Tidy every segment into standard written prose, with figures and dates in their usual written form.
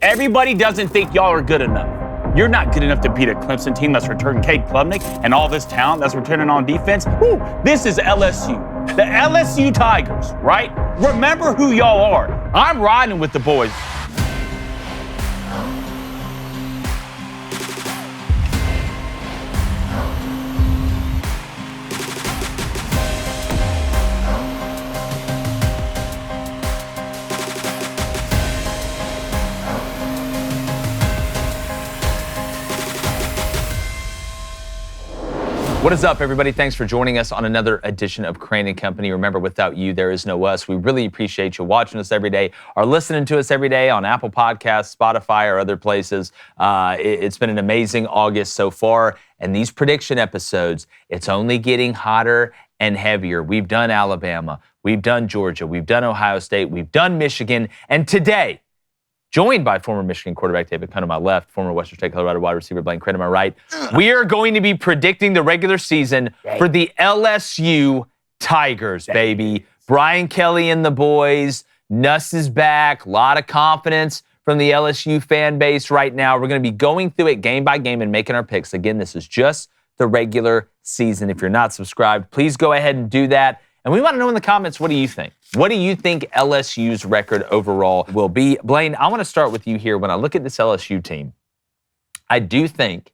Everybody doesn't think y'all are good enough. You're not good enough to beat a Clemson team that's returning Cade Klubnik and all this talent that's returning on defense. Woo, this is LSU. The LSU Tigers, right? Remember who y'all are. I'm riding with the boys. What is up, everybody? Thanks for joining us on another edition of Crain & Company. Remember, without you, there is no us. We really appreciate you watching us every day or listening to us every day on Apple Podcasts, Spotify, or other places. It's been an amazing August so far, and these prediction episodes, it's only getting hotter and heavier. We've done Alabama, we've done Georgia, we've done Ohio State, we've done Michigan, and today, joined by former Michigan quarterback David Cohn to my left, former Western State Colorado wide receiver Blaine Crain to my right. We are going to be predicting the regular season for the LSU Tigers, baby. Brian Kelly and the boys. Nuss is back. A lot of confidence from the LSU fan base right now. We're going to be going through it game by game and making our picks. Again, this is just the regular season. If you're not subscribed, please go ahead and do that. And we want to know in the comments, what do you think? What do you think LSU's record overall will be? Blaine, I want to start with you here. When I look at this LSU team, I do think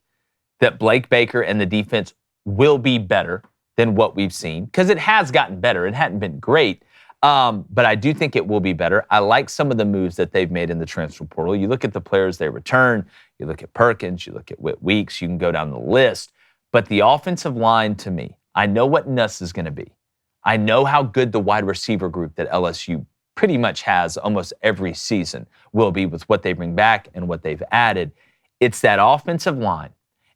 that Blake Baker and the defense will be better than what we've seen, because it has gotten better. It hadn't been great, but I do think it will be better. I like some of the moves that they've made in the transfer portal. You look at the players they return, you look at Perkins, you look at Whit Weeks, you can go down the list. But the offensive line, to me, I know what Nuss is going to be. I know how good the wide receiver group that LSU pretty much has almost every season will be with what they bring back and what they've added. It's that offensive line.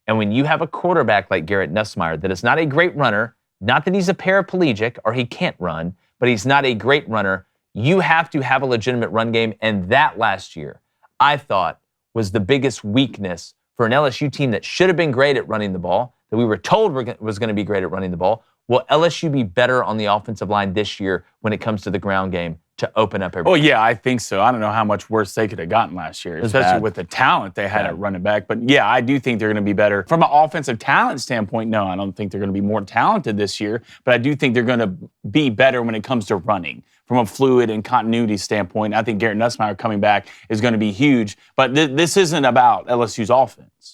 And when you have a quarterback like Garrett Nussmeier that is not a great runner, not that he's a paraplegic or he can't run, but he's not a great runner, you have to have a legitimate run game. And that last year, I thought, was the biggest weakness for an LSU team that should have been great at running the ball, that we were told was going to be great at running the ball. Will LSU be better on the offensive line this year when it comes to the ground game to open up everything? Oh, yeah, I think so. I don't know how much worse they could have gotten last year, especially with the talent they had at running back. But, yeah, I do think they're going to be better. From an offensive talent standpoint, no, I don't think they're going to be more talented this year. But I do think they're going to be better when it comes to running. From a fluid and continuity standpoint, I think Garrett Nussmeier coming back is going to be huge. But this isn't about LSU's offense.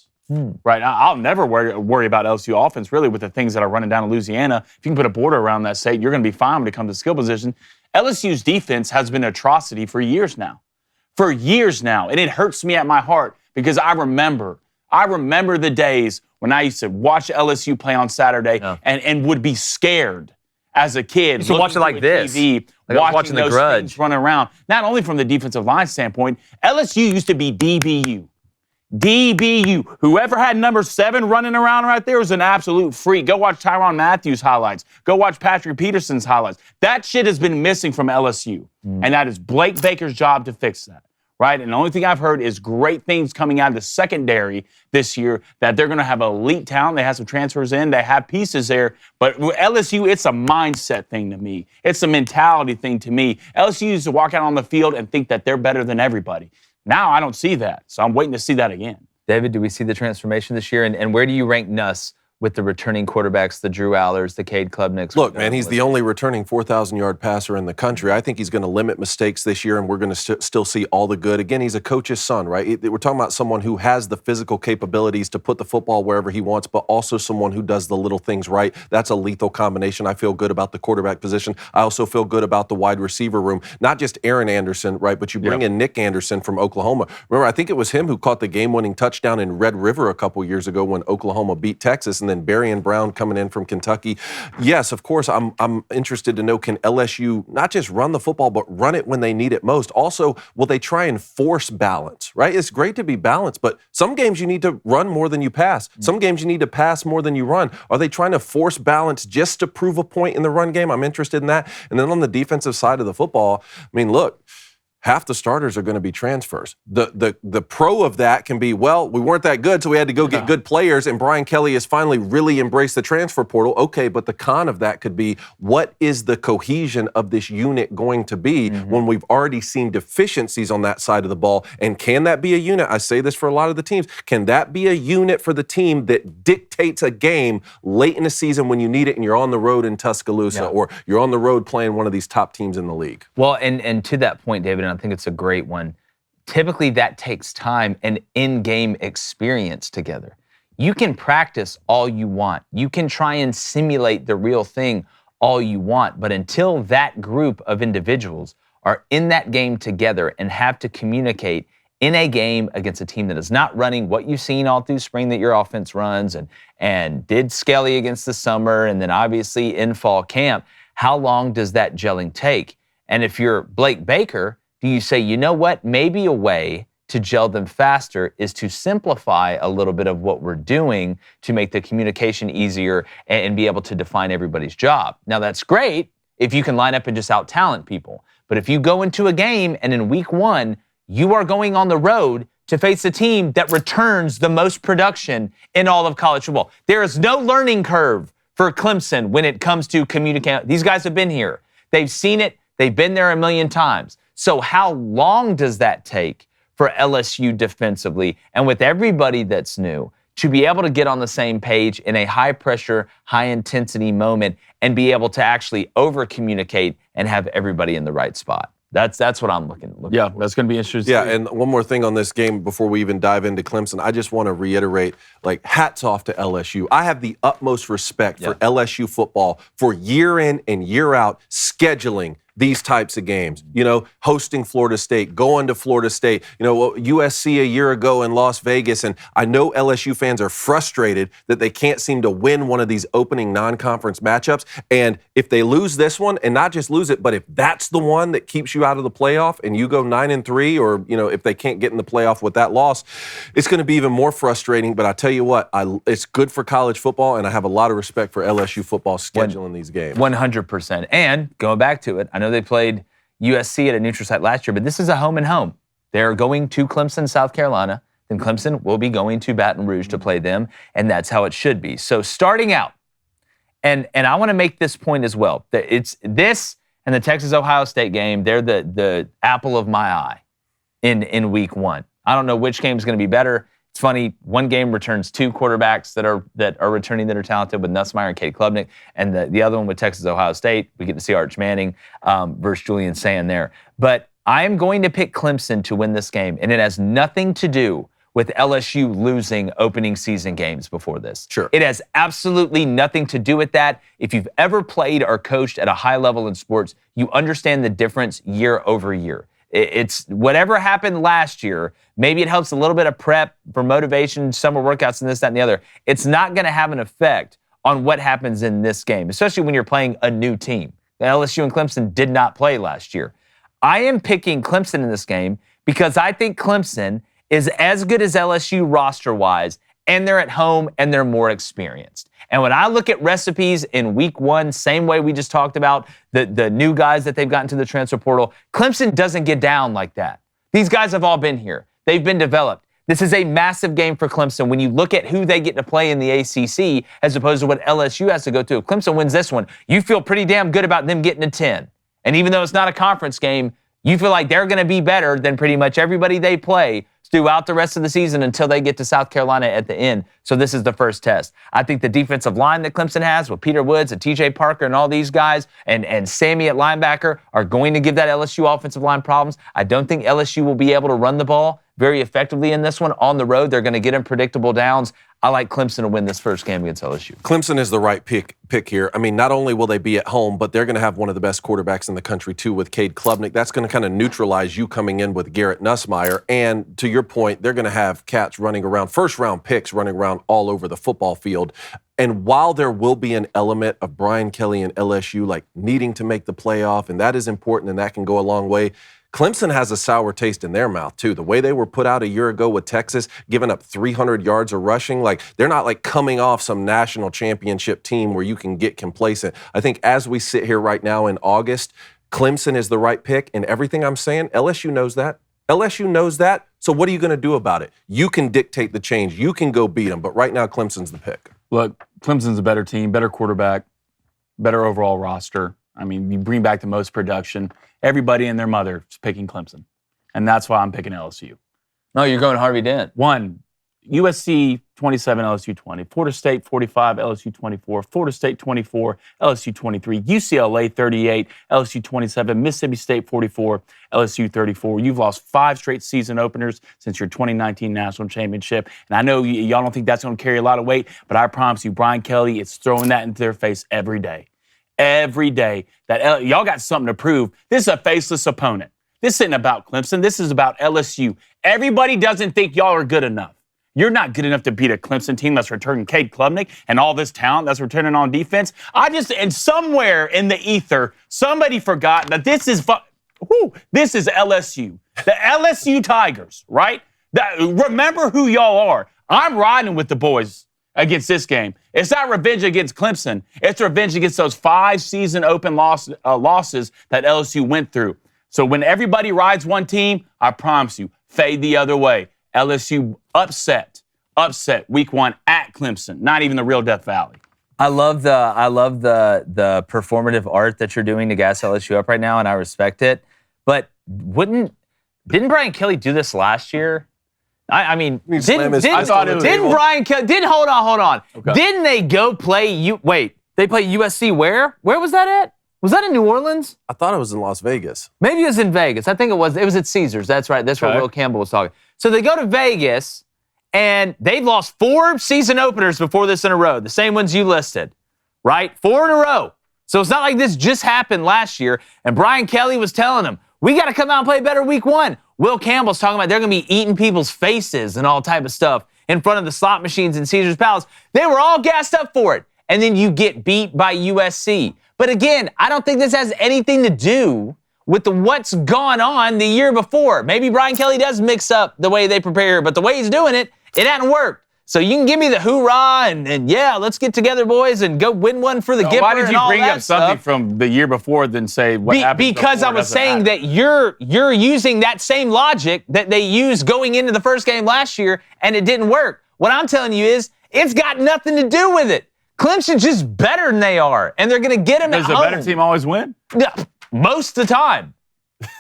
Right. I'll never worry about LSU offense, really, with the things that are running down in Louisiana. If you can put a border around that state, you're going to be fine when it comes to skill position. LSU's defense has been an atrocity for years now. For years now. And it hurts me at my heart because I remember the days when I used to watch LSU play on Saturday and would be scared as a kid. You should watch it like this. TV, like watching The Grudge running around. Not only from the defensive line standpoint, LSU used to be DBU. DBU. Whoever had number 7 running around right there was an absolute freak. Go watch Tyrann Mathieu highlights. Go watch Patrick Peterson's highlights. That shit has been missing from LSU. And that is Blake Baker's job to fix that, right? And the only thing I've heard is great things coming out of the secondary this year, that they're going to have elite talent. They have some transfers in. They have pieces there. But with LSU, it's a mindset thing to me. It's a mentality thing to me. LSU used to walk out on the field and think that they're better than everybody. Now I don't see that, so I'm waiting to see that again. David, do we see the transformation this year? And where do you rank Nuss with the returning quarterbacks, the Drew Allers, the Cade Klubniks? Look, man, he's the only returning 4,000-yard passer in the country. I think he's going to limit mistakes this year, and we're going to still see all the good. Again, he's a coach's son, right? We're talking about someone who has the physical capabilities to put the football wherever he wants, but also someone who does the little things right. That's a lethal combination. I feel good about the quarterback position. I also feel good about the wide receiver room. Not just Aaron Anderson, right, but you bring in Nick Anderson from Oklahoma. Remember, I think it was him who caught the game-winning touchdown in Red River a couple years ago when Oklahoma beat Texas, and then Berrien Brown coming in from Kentucky. Yes, of course, I'm interested to know, can LSU not just run the football, but run it when they need it most? Also, will they try and force balance, right? It's great to be balanced, but some games you need to run more than you pass. Some games you need to pass more than you run. Are they trying to force balance just to prove a point in the run game? I'm interested in that. And then on the defensive side of the football, I mean, look, half the starters are going to be transfers. The pro of that can be, well, we weren't that good, so we had to go get good players, and Brian Kelly has finally really embraced the transfer portal. Okay, but the con of that could be, what is the cohesion of this unit going to be when we've already seen deficiencies on that side of the ball? And can that be a unit? I say this for a lot of the teams. Can that be a unit for the team that dictates a game late in the season when you need it and you're on the road in Tuscaloosa or you're on the road playing one of these top teams in the league? Well, and to that point, David, and I think it's a great one, typically that takes time and in-game experience together. You can practice all you want. You can try and simulate the real thing all you want, but until that group of individuals are in that game together and have to communicate in a game against a team that is not running what you've seen all through spring that your offense runs and did Skelly against the summer and then obviously in fall camp, how long does that gelling take? And if you're Blake Baker, do you say, you know what, maybe a way to gel them faster is to simplify a little bit of what we're doing to make the communication easier and be able to define everybody's job. Now, that's great if you can line up and just out-talent people. But if you go into a game and in week one, you are going on the road to face a team that returns the most production in all of college football. There is no learning curve for Clemson when it comes to communicating. These guys have been here. They've seen it. They've been there a million times. So how long does that take for LSU defensively and with everybody that's new to be able to get on the same page in a high-pressure, high-intensity moment and be able to actually over-communicate and have everybody in the right spot? That's what I'm looking for. That's going to be interesting. Yeah, and one more thing on this game before we even dive into Clemson. I just want to reiterate, hats off to LSU. I have the utmost respect for LSU football for year in and year out scheduling these types of games, hosting Florida State, going to Florida State, USC a year ago in Las Vegas. And I know LSU fans are frustrated that they can't seem to win one of these opening non-conference matchups. And if they lose this one, and not just lose it, but if that's the one that keeps you out of the playoff and you go 9-3, or, if they can't get in the playoff with that loss, it's going to be even more frustrating. But I tell you what, it's good for college football, and I have a lot of respect for LSU football scheduling these games. 100%. And going back to it, I know they played USC at a neutral site last year, but this is a home and home. They're going to Clemson, South Carolina. Then Clemson will be going to Baton Rouge to play them, and that's how it should be. So starting out, and I want to make this point as well, that it's this and the Texas-Ohio State game, they're the apple of my eye in week one. I don't know which game is going to be better. It's funny, one game returns two quarterbacks that are returning that are talented with Nussmeier and Cade Klubnik, and the other one with Texas-Ohio State, we get to see Arch Manning versus Julian Sand there. But I am going to pick Clemson to win this game, and it has nothing to do with LSU losing opening season games before this. Sure. It has absolutely nothing to do with that. If you've ever played or coached at a high level in sports, you understand the difference year over year. It's whatever happened last year, maybe it helps a little bit of prep for motivation, summer workouts and this, that, and the other. It's not going to have an effect on what happens in this game, especially when you're playing a new team. The LSU and Clemson did not play last year. I am picking Clemson in this game because I think Clemson is as good as LSU roster-wise, and they're at home, and they're more experienced. And when I look at recipes in week one, same way we just talked about the new guys that they've gotten to the transfer portal, Clemson doesn't get down like that. These guys have all been here. They've been developed. This is a massive game for Clemson when you look at who they get to play in the ACC as opposed to what LSU has to go through. If Clemson wins this one, you feel pretty damn good about them getting a 10. And even though it's not a conference game, you feel like they're going to be better than pretty much everybody they play throughout the rest of the season until they get to South Carolina at the end. So this is the first test. I think the defensive line that Clemson has with Peter Woods and TJ Parker and all these guys and Sammy at linebacker are going to give that LSU offensive line problems. I don't think LSU will be able to run the ball very effectively in this one. On the road, they're going to get in predictable downs. I like Clemson to win this first game against LSU. Clemson is the right pick here. I mean, not only will they be at home, but they're going to have one of the best quarterbacks in the country, too, with Cade Klubnik. That's going to kind of neutralize you coming in with Garrett Nussmeier. And to your point, they're going to have cats running around, first-round picks running around all over the football field. And while there will be an element of Brian Kelly and LSU needing to make the playoff, and that is important and that can go a long way, Clemson has a sour taste in their mouth, too. The way they were put out a year ago with Texas, giving up 300 yards of rushing, they're not coming off some national championship team where you can get complacent. I think as we sit here right now in August, Clemson is the right pick and everything I'm saying, LSU knows that. LSU knows that. So what are you going to do about it? You can dictate the change. You can go beat them. But right now, Clemson's the pick. Look, Clemson's a better team, better quarterback, better overall roster. I mean, you bring back the most production. Everybody and their mother is picking Clemson. And that's why I'm picking LSU. No, you're going Harvey Dent. 1, USC 27, LSU 20. Florida State 45, LSU 24. Florida State 24, LSU 23. UCLA 38, LSU 27. Mississippi State 44, LSU 34. You've lost 5 straight season openers since your 2019 national championship. And I know y'all don't think that's going to carry a lot of weight, but I promise you, Brian Kelly is throwing that into their face every day. Every day. That y'all got something to prove. This is a faceless opponent. This isn't about Clemson. This is about LSU. Everybody doesn't think y'all are good enough. You're not good enough to beat a Clemson team that's returning Cade Klubnik and all this talent that's returning on defense. And somewhere in the ether, somebody forgot that this is LSU. The LSU Tigers, right? Remember who y'all are. I'm riding with the boys against this game. It's not revenge against Clemson. It's revenge against those 5 season open losses that LSU went through. So when everybody rides one team, I promise you, fade the other way. LSU upset week 1 at Clemson, not even the real Death Valley. I love the performative art that you're doing to gas LSU up right now, and I respect it. But didn't Brian Kelly do this last year? I mean, hold on. Okay. Didn't they go play they played USC where? Where was that at? Was that in New Orleans? I thought it was in Las Vegas. Maybe it was in Vegas. I think it was. It was at Caesars. That's right. That's where Will Campbell was talking. So they go to Vegas, and they've lost 4 season openers before this in a row, the same ones you listed, right? 4 in a row. So it's not like this just happened last year, and Brian Kelly was telling them, we got to come out and play better week 1. Will Campbell's talking about they're going to be eating people's faces and all type of stuff in front of the slot machines in Caesars Palace. They were all gassed up for it. And then you get beat by USC. But again, I don't think this has anything to do with what's gone on the year before. Maybe Brian Kelly does mix up the way they prepare, but the way he's doing it, it hadn't worked. So you can give me the hoorah and yeah, let's get together, boys, and go win one for the Gipper. Why did you bring up something from the year before than say what happened? Because I was saying that you're using that same logic that they used going into the first game last year, and it didn't work. What I'm telling you is it's got nothing to do with it. Clemson's just better than they are, and they're going to get them at home. Does the better team always win? Most of the time.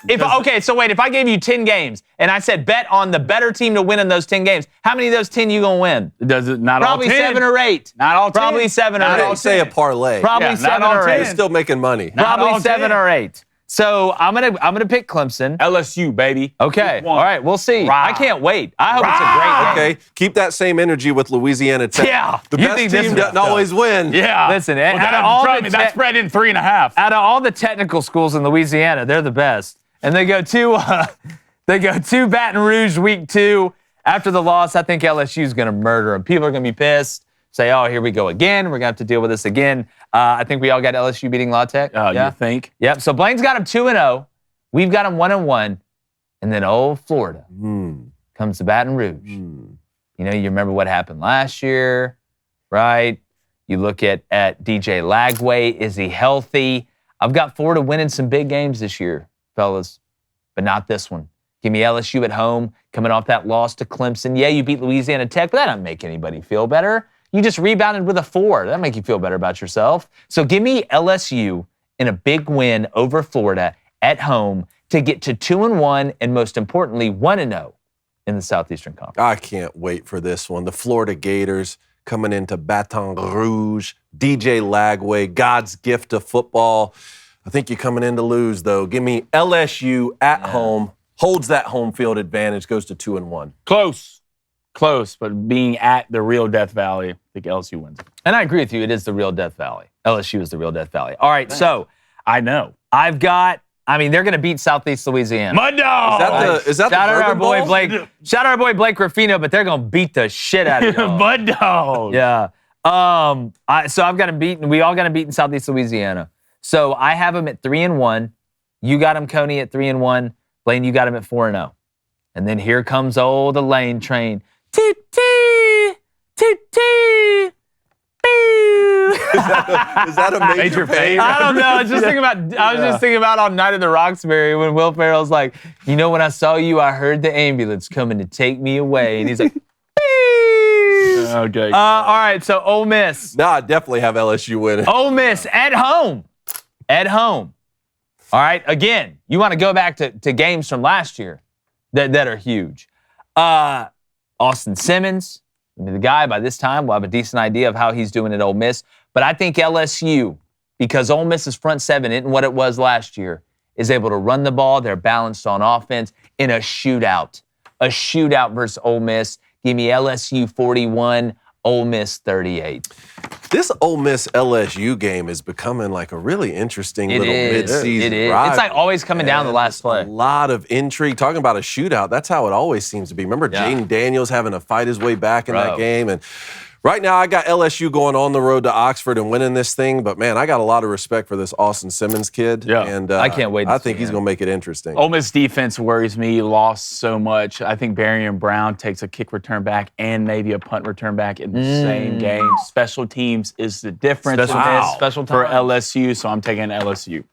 If I gave you 10 games and I said bet on the better team to win in those 10 games, how many of those 10 you going to win? Does it not Probably all 10? Probably 7 or 8. Not all 10. Probably 7 or 8. Don't say a parlay. Probably 7 or 8. You're still making money. Probably 7 or 8. So I'm gonna pick Clemson. LSU, baby. Okay. All right, we'll see. Rah. I can't wait. I hope it's a great game. Okay, keep that same energy with Louisiana Tech. Yeah. The best team doesn't always win. Yeah. Listen, well, that spread in 3.5. Out of all the technical schools in Louisiana, they're the best. And they go to Baton Rouge week 2. After the loss, I think LSU's going to murder them. People are going to be pissed. Say, oh, here we go again. We're going to have to deal with this again. I think we all got LSU beating La Tech. You think? Yep. So Blaine's got them 2-0. We've got them 1-1. And then old Florida comes to Baton Rouge. You know, you remember what happened last year, right? You look at DJ Lagway. Is he healthy? I've got Florida winning some big games this year, fellas, but not this one. Give me LSU at home, coming off that loss to Clemson. Yeah, you beat Louisiana Tech, but that doesn't make anybody feel better. You just rebounded with a 4. That'll make you feel better about yourself. So give me LSU in a big win over Florida at home to get to 2-1 and most importantly, 1-0 in the Southeastern Conference. I can't wait for this one. The Florida Gators coming into Baton Rouge. DJ Lagway, God's gift to football. I think you're coming in to lose, though. Give me LSU at home, holds that home field advantage, goes to 2-1. Close, but being at the real Death Valley, I think LSU wins. And I agree with you. It is the real Death Valley. LSU is the real Death Valley. All right, so I know. they're going to beat Southeast Louisiana. Mud Dog! Is that Shout the out our boy Bourbon Blake. Shout out our boy Blake Ruffino, but they're going to beat the shit out of you. Mud Dog! Yeah. So I've got them beaten. We all got them beaten Southeast Louisiana. So I have them at 3-1. You got them, Coney, at 3-1. Blaine, you got them at 4-0. And then here comes the Lane train. Toot-tee, toot-tee, boo. Is that a major pain? I don't know. I was just thinking about on Night of the Roxbury when Will Ferrell's like, you know, when I saw you, I heard the ambulance coming to take me away. And he's like, okay. All right, so Ole Miss. No, I definitely have LSU winning. Ole Miss at home. At home. All right, again, you want to go back to games from last year that are huge. Austin Simmons, the guy by this time will have a decent idea of how he's doing at Ole Miss. But I think LSU, because Ole Miss's front seven isn't what it was last year, is able to run the ball. They're balanced on offense in a shootout. A shootout versus Ole Miss. Give me LSU 41, Ole Miss 38. This Ole Miss LSU game is becoming like a really interesting little mid-season rivalry. It's like always coming down the last play. A lot of intrigue. Talking about a shootout, that's how it always seems to be. Remember Jaden Daniels having to fight his way back in that game? And right now, I got LSU going on the road to Oxford and winning this thing. But, man, I got a lot of respect for this Austin Simmons kid. Yeah. And I can't wait I think he's going to make it interesting. Ole Miss defense worries me. Lost so much. I think Barrion Brown takes a kick return back and maybe a punt return back in the same game. Special teams is the difference Special for LSU, so I'm taking LSU.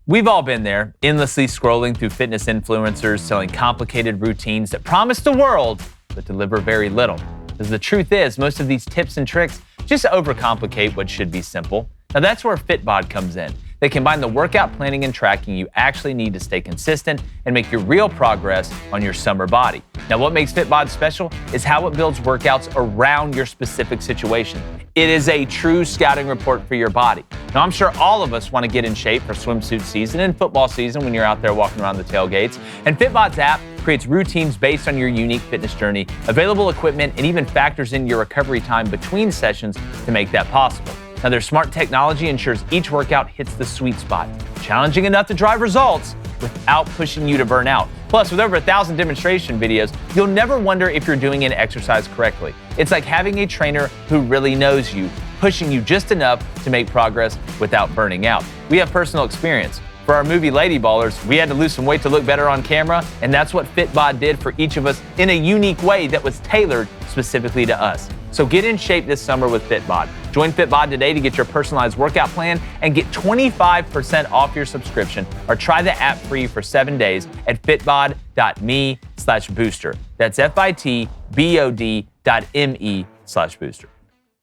We've all been there, endlessly scrolling through fitness influencers selling complicated routines that promise the world but deliver very little. Because the truth is, most of these tips and tricks just overcomplicate what should be simple. Now that's where FitBod comes in. They combine the workout planning and tracking you actually need to stay consistent and make your real progress on your summer body. Now what makes FitBod special is how it builds workouts around your specific situation. It is a true scouting report for your body. Now I'm sure all of us want to get in shape for swimsuit season and football season when you're out there walking around the tailgates. And FitBod's app creates routines based on your unique fitness journey, available equipment, and even factors in your recovery time between sessions to make that possible. Now, their smart technology ensures each workout hits the sweet spot, challenging enough to drive results without pushing you to burn out. Plus, with over 1,000 demonstration videos, you'll never wonder if you're doing an exercise correctly. It's like having a trainer who really knows you, pushing you just enough to make progress without burning out. We have personal experience. For our movie Lady Ballers, we had to lose some weight to look better on camera, and that's what FitBod did for each of us in a unique way that was tailored specifically to us. So get in shape this summer with FitBod. Join FitBod today to get your personalized workout plan and get 25% off your subscription, or try the app free for 7 days at fitbod.me/booster. That's FITBOD.me/booster.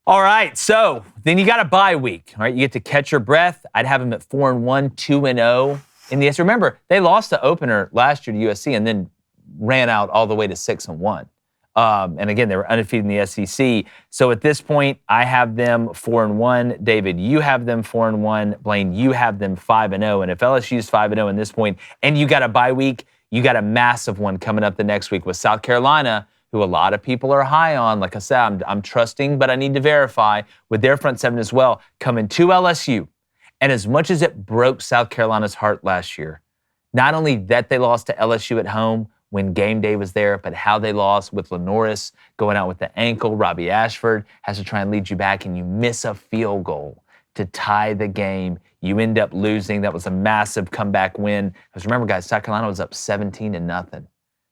All right, so then you got a bye week. All right, you get to catch your breath. I'd have them at 4-1, 2-0 in the SEC. Remember, they lost the opener last year to USC and then ran out all the way to 6-1. And again, they were undefeated in the SEC. So at this point, I have them 4-1. David, you have them 4-1. Blaine, you have them 5-0. And if LSU's 5-0 in this point, and you got a bye week, you got a massive one coming up the next week with South Carolina, who a lot of people are high on. Like I said, I'm trusting, but I need to verify with their front seven as well, coming to LSU. And as much as it broke South Carolina's heart last year, not only that they lost to LSU at home when game day was there, but how they lost with Lenoris going out with the ankle. Robbie Ashford has to try and lead you back, and you miss a field goal to tie the game. You end up losing. That was a massive comeback win. Because remember, guys, South Carolina was up 17-0.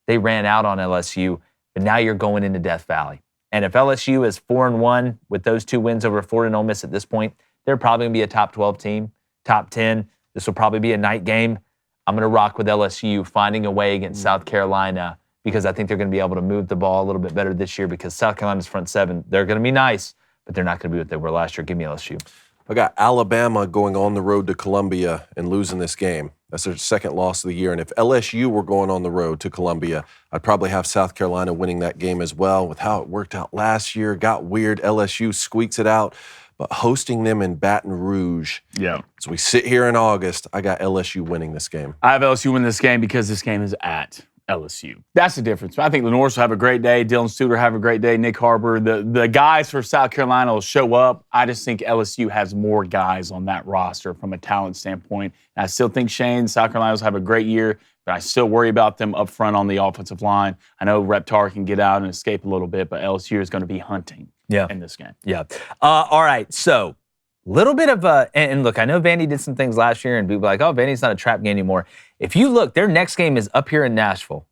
They ran out on LSU, but now you're going into Death Valley. And if LSU is 4-1 with those two wins over Florida and Ole Miss at this point, they're probably going to be a top 12 team, top 10. This will probably be a night game. I'm going to rock with LSU finding a way against South Carolina, because I think they're going to be able to move the ball a little bit better this year, because South Carolina's front seven, they're going to be nice, but they're not going to be what they were last year. Give me LSU. I got Alabama going on the road to Columbia and losing this game. That's their second loss of the year. And if LSU were going on the road to Columbia, I'd probably have South Carolina winning that game as well. With how it worked out last year, got weird. LSU squeaks it out. But hosting them in Baton Rouge. Yeah. As we sit here in August, I got LSU winning this game. I have LSU win this game because this game is at LSU. That's the difference. I think Lenoris will have a great day. Dylan Stewart will have a great day. Nick Harbor. The guys for South Carolina will show up. I just think LSU has more guys on that roster from a talent standpoint. And I still think South Carolina will have a great year, but I still worry about them up front on the offensive line. I know Reptar can get out and escape a little bit, but LSU is going to be hunting in this game. Yeah. All right, so little bit of a, and look, I know Vandy did some things last year and people are like, oh, Vandy's not a trap game anymore. If you look, their next game is up here in Nashville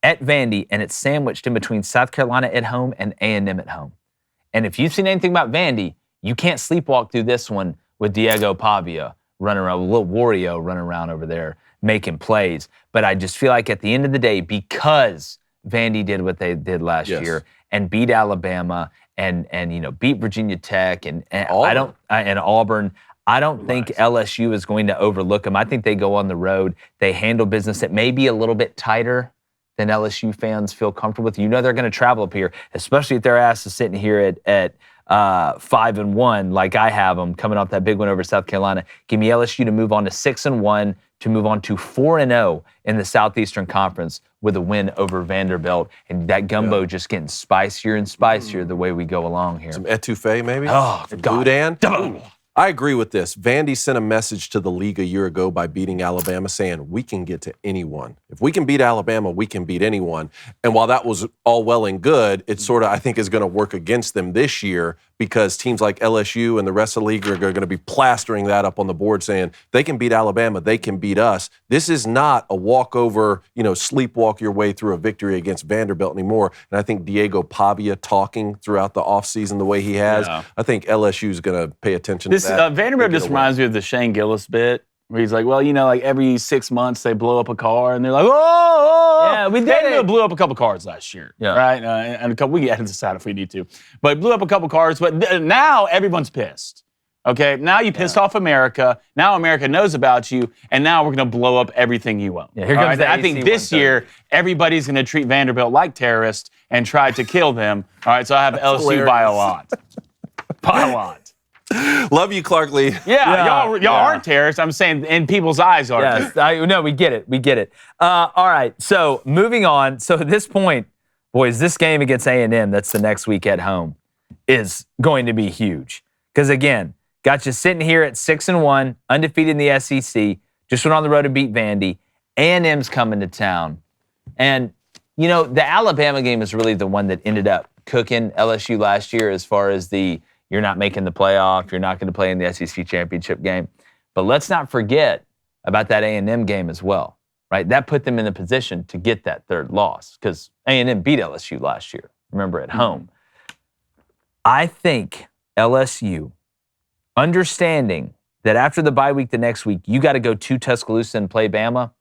at Vandy, and it's sandwiched in between South Carolina at home and A&M at home. And if you've seen anything about Vandy, You can't sleepwalk through this one with Diego Pavia running around, little Wario running around over there making plays. But I just feel like at the end of the day, because Vandy did what they did last year and beat Alabama and beat Virginia Tech and Auburn. I don't think LSU is going to overlook them. I think they go on the road. They handle business that may be a little bit tighter than LSU fans feel comfortable with. You know they're going to travel up here, especially if their ass is sitting here at 5-1, like I have them coming off that big win over South Carolina. Give me LSU to move on to 6-1, to move on to 4-0 in the Southeastern Conference with a win over Vanderbilt, and that gumbo just getting spicier and spicier the way we go along here. Some etouffee, maybe. Oh, boudin. I agree with this. Vandy sent a message to the league a year ago by beating Alabama saying, we can get to anyone. If we can beat Alabama, we can beat anyone. And while that was all well and good, it sort of, I think, is going to work against them this year because teams like LSU and the rest of the league are going to be plastering that up on the board saying, they can beat Alabama, they can beat us. This is not a walkover, sleepwalk your way through a victory against Vanderbilt anymore. And I think Diego Pavia talking throughout the offseason the way he has, I think LSU is going to pay attention to that. Vanderbilt just reminds me of the Shane Gillis bit where he's like, well, like every 6 months they blow up a car and they're like, oh, yeah, we did Vanderbilt blew up a couple cars last year, right? And a couple, we can edit this out if we need to. But blew up a couple cars, but now everyone's pissed. Okay, now you pissed off America. Now America knows about you, and now we're going to blow up everything you own. Yeah, here comes the I think this year, everybody's going to treat Vanderbilt like terrorists and try to kill them. All right, so I have LSU hilarious. by a lot. By a lot. Love you, Clark Lee. Y'all aren't terrorists. I'm saying in people's eyes are. Yes, no, we get it. We get it. All right, so moving on. So at this point, boys, this game against A&M, that's the next week at home, is going to be huge. Because again, got you sitting here at 6-1, undefeated in the SEC, just went on the road to beat Vandy. A&M's coming to town. And, the Alabama game is really the one that ended up cooking LSU last year as far as you're not making the playoff, you're not going to play in the SEC championship game. But let's not forget about that A&M game as well, right? That put them in a position to get that third loss because A&M beat LSU last year, remember, at home. I think LSU, understanding that after the bye week the next week, you got to go to Tuscaloosa and play Bama,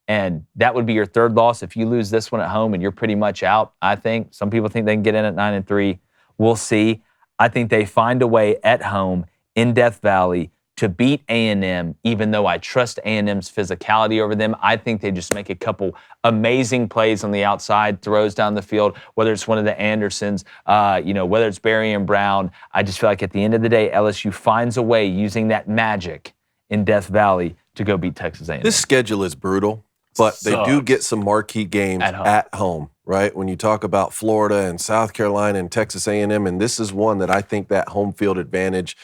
and that would be your third loss. If you lose this one at home and you're pretty much out, I think. Some people think they can get in at 9-3. We'll see. I think they find a way at home in Death Valley to beat A&M, even though I trust A&M's physicality over them. I think they just make a couple amazing plays on the outside, throws down the field, whether it's one of the Andersons, whether it's Barry and Brown. I just feel like at the end of the day, LSU finds a way using that magic in Death Valley to go beat Texas A&M. This schedule is brutal, but they do get some marquee games at home. Right? When you talk about Florida and South Carolina and Texas A&M, and this is one that I think that home field advantage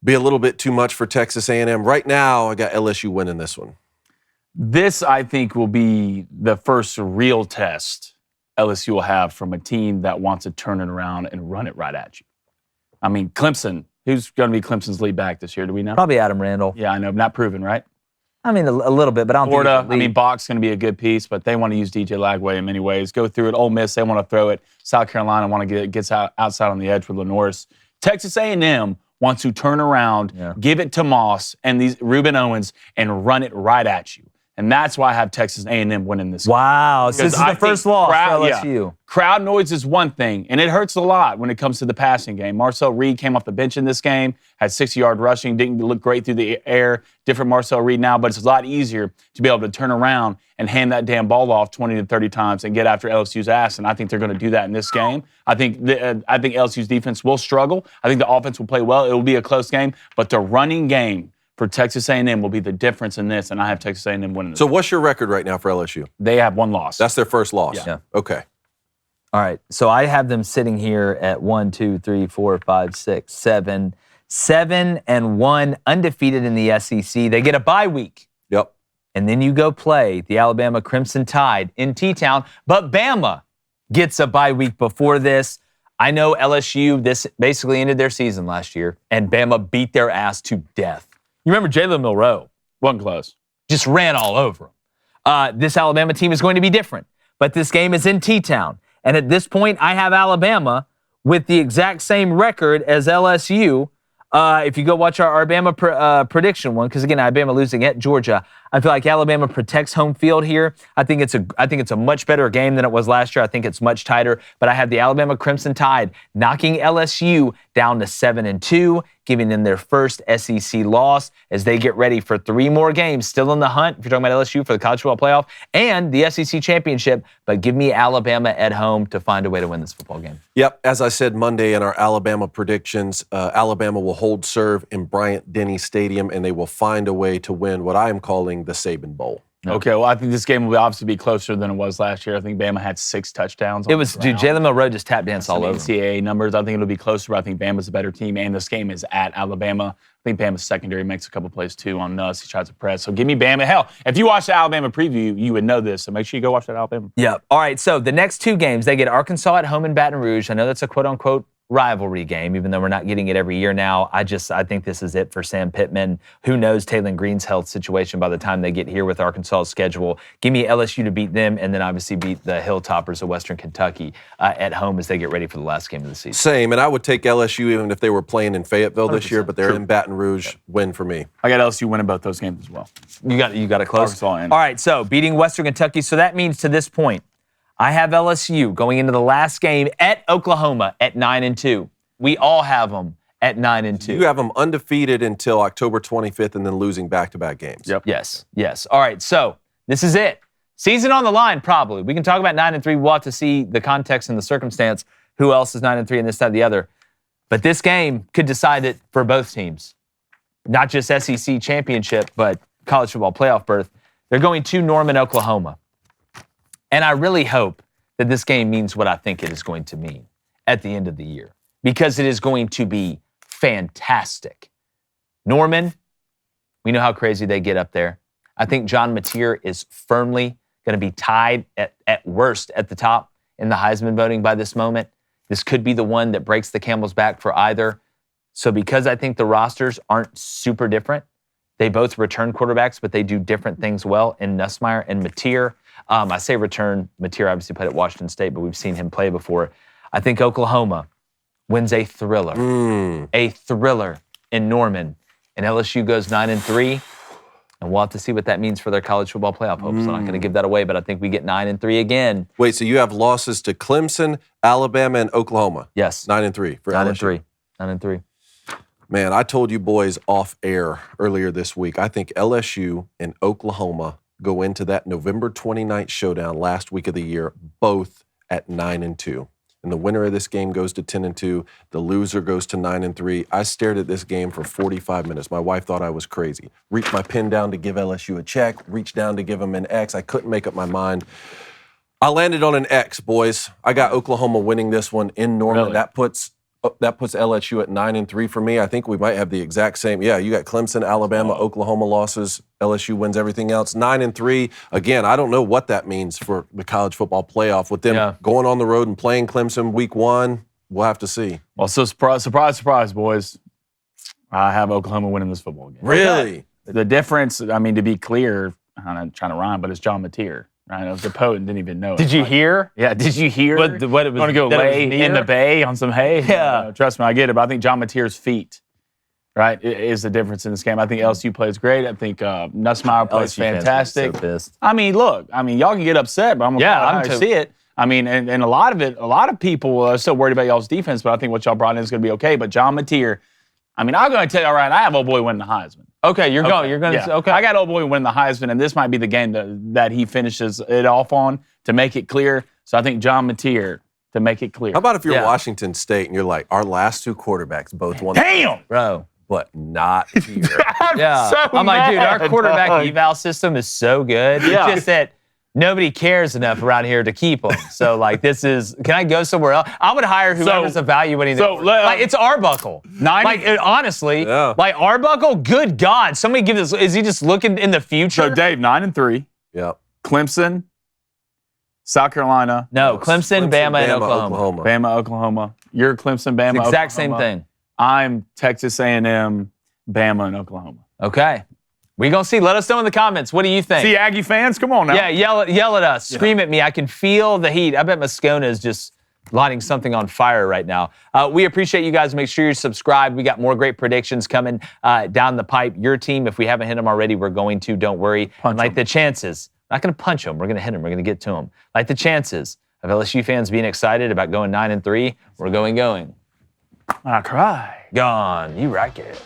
be a little bit too much for Texas A&M. Right now, I got LSU winning this one. This, I think, will be the first real test LSU will have from a team that wants to turn it around and run it right at you. I mean, Clemson, who's going to be Clemson's lead back this year? Do we know? Probably Adam Randall. Yeah, I know. Not proven, right? I mean, a little bit, but I don't think Florida, Bach's going to be a good piece, but they want to use DJ Lagway in many ways. Go through it. Ole Miss, they want to throw it. South Carolina want to get outside on the edge with Lenoris. Texas A&M wants to turn around, give it to Moss and these Reuben Owens, and run it right at you. And that's why I have Texas A&M winning this game. Wow, so this is the first loss for LSU. Yeah. Crowd noise is one thing, and it hurts a lot when it comes to the passing game. Marcel Reed came off the bench in this game, had 60-yard rushing, didn't look great through the air. Different Marcel Reed now, but it's a lot easier to be able to turn around and hand that damn ball off 20 to 30 times and get after LSU's ass, and I think they're going to do that in this game. I think LSU's defense will struggle. I think the offense will play well. It will be a close game, but the running game for Texas A&M will be the difference in this, and I have Texas A&M winning this. So what's your record right now for LSU? They have one loss. That's their first loss? Yeah. Okay. All right, so I have them sitting here at 1, 2, 3, 4, 5, 6, 7, 7-1, undefeated in the SEC. They get a bye week. Yep. And then you go play the Alabama Crimson Tide in T-Town, but Bama gets a bye week before this. I know LSU, this basically ended their season last year, and Bama beat their ass to death. You remember Jalen Milroe? Wasn't close. Just ran all over them. This Alabama team is going to be different, but this game is in T-Town. And at this point, I have Alabama with the exact same record as LSU. If you go watch our Alabama prediction one, because again, Alabama losing at Georgia, I feel like Alabama protects home field here. I think it's a much better game than it was last year. I think it's much tighter. But I have the Alabama Crimson Tide knocking LSU down to 7-2, giving them their first SEC loss as they get ready for 3 more games, still in the hunt. If you're talking about LSU for the college football playoff and the SEC championship, but give me Alabama at home to find a way to win this football game. Yep, as I said Monday in our Alabama predictions, Alabama will hold serve in Bryant-Denny Stadium, and they will find a way to win what I am calling the Saban Bowl. No. Okay, well, I think this game will obviously be closer than it was last year. I think Bama had 6 touchdowns. It was, dude, Jalen Milroe just tap danced all over. NCAA numbers, I think it'll be closer, but I think Bama's a better team, and this game is at Alabama. I think Bama's secondary makes a couple plays, too, on us. He tries to press. So give me Bama. Hell, if you watch the Alabama preview, you would know this, so make sure you go watch that Alabama. Yeah. All right, so the next 2 games, they get Arkansas at home in Baton Rouge. I know that's a quote-unquote rivalry game, even though we're not getting it every year now. I think this is it for Sam Pittman. Who knows Taylon Green's health situation by the time they get here with Arkansas's schedule. Give me LSU to beat them, and then obviously beat the Hilltoppers of Western Kentucky at home as they get ready for the last game of the season. Same, and I would take LSU even if they were playing in Fayetteville this year, but they're in Baton Rouge. Win for me. I got LSU winning both those games as well. You got it close. Arkansas and- All right, so beating Western Kentucky. So that means to this point, I have LSU going into the last game at Oklahoma at 9-2. We all have them at 9-2. You have them undefeated until October 25th and then losing back-to-back games. Yep. Yes. All right, so this is it. Season on the line, probably. We can talk about 9-3. We'll have to see the context and the circumstance. Who else is 9-3 and this, that, the other. But this game could decide it for both teams. Not just SEC championship, but college football playoff berth. They're going to Norman, Oklahoma. And I really hope that this game means what I think it is going to mean at the end of the year, because it is going to be fantastic. Norman, we know how crazy they get up there. I think John Mateer is firmly going to be tied at worst at the top in the Heisman voting by this moment. This could be the one that breaks the camel's back for either. So because I think the rosters aren't super different, they both return quarterbacks, but they do different things well in Nussmeier and Mateer. I say return. Mateer obviously played at Washington State, but we've seen him play before. I think Oklahoma wins a thriller in Norman, and LSU goes 9-3, and we'll have to see what that means for their college football playoff hopes. I'm not going to give that away, but I think we get 9-3 again. Wait, so you have losses to Clemson, Alabama, and Oklahoma? Yes. 9-3 for LSU. 9-3. Man, I told you boys off air earlier this week, I think LSU and Oklahoma go into that November 29th showdown last week of the year, both at 9-2. And the winner of this game goes to 10-2. The loser goes to 9-3. I stared at this game for 45 minutes. My wife thought I was crazy. Reached my pen down to give LSU a check. Reached down to give them an X. I couldn't make up my mind. I landed on an X, boys. I got Oklahoma winning this one in Norman. Really? That puts LSU at 9-3 for me. I think we might have the exact same. Yeah, you got Clemson, Alabama, Oklahoma losses. LSU wins everything else. 9-3. Again, I don't know what that means for the college football playoff. With them going on the road and playing Clemson week 1, we'll have to see. Well, so surprise, boys. I have Oklahoma winning this football game. Really? The difference, I mean, to be clear, I'm not trying to rhyme, but it's John Mateer. Right? I was the poet and didn't even know it. Did you hear? Yeah, did you hear? What it was? Want to go lay in the bay on some hay? Yeah. Trust me, I get it. But I think John Mateer's feet, right, is the difference in this game. I think LSU plays great. I think Nussmeier plays fantastic. So pissed. I mean, look, y'all can get upset, but I'm going to see it. I mean, and a lot of people are still worried about y'all's defense, but I think what y'all brought in is going to be okay. But John Mateer, I mean, I'm going to tell you, all right, I have old boy winning the Heisman. Okay, you're going to say, okay. I got old boy winning the Heisman, and this might be the game that he finishes it off on to make it clear. So I think John Mateer to make it clear. How about if you're Washington State and you're like, our last 2 quarterbacks both won. Damn! Bro. But not here. I'm like, dude, our quarterback eval system is so good. Yeah. It's just that nobody cares enough around here to keep them. So, like, can I go somewhere else? I would hire whoever's evaluating them. Like, it's Arbuckle. Honestly, like, Arbuckle, good God. Somebody give this. Is he just looking in the future? So, Dave, 9-3. Yep. Clemson, South Carolina. No, Clemson, Bama, and Oklahoma. Bama, Oklahoma. You're Clemson, Bama, Oklahoma. Exact same thing. I'm Texas A&M, Bama, and Oklahoma. Okay. We're going to see. Let us know in the comments. What do you think? See, Aggie fans, come on now. Yeah, yell at us. Scream at me. I can feel the heat. I bet Moscona is just lighting something on fire right now. We appreciate you guys. Make sure you're subscribed. We got more great predictions coming down the pipe. Your team, if we haven't hit them already, we're going to. Don't worry. The chances, not going to punch them. We're going to hit them. We're going to get to them. Like the chances of LSU fans being excited about going 9-3, we're going. I cry. Gone. You rack it.